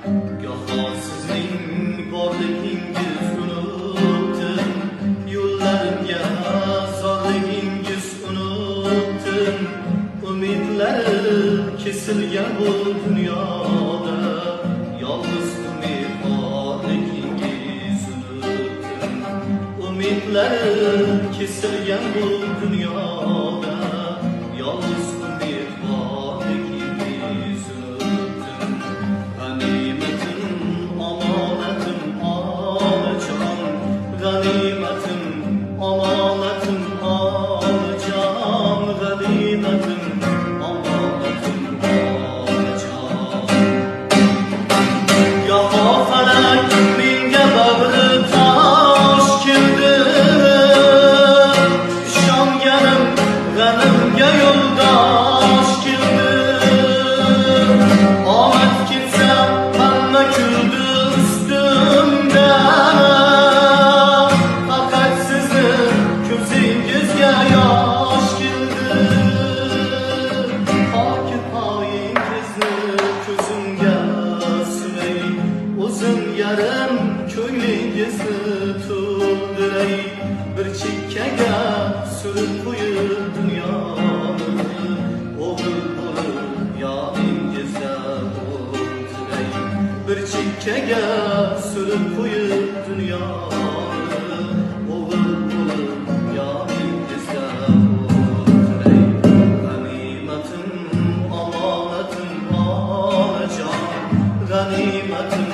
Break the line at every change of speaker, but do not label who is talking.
Gaho sizning borligingiz unutdim, yo'llarimga zorligingiz unutdim. Umidlarim kesilgan bu dunyoda, yolg'iz umid borligingiz unutdim. Umidlarim kesilgan bu dunyoda, yolg'iz umid borligingiz unutdim. Ganimetim, omonatim, onajon, ganimetim, omonatim, onajon, ganimetim, omonatim, onajon. Gaho falak menga bag'ri tosh keldi, ishonganim g'animga yo'ldosh keldi. Omad kelsa hamma kuldi ustimda, faqat sizni ko'zingizga yosh keldi. Hoki poyingizni ko'zimga suray, o'zim yarim ko'nglingizni to'ldiray. Bir chekkaga surib qo'yib dunyoni, o'g'il bo'lib yoningizda o'tiray. Bir chekkaga surib qo'yib dunyoni, o'g'il bo'lib yoningizda o'tiray. G'animatim, omonatim, onajon, g'animatim,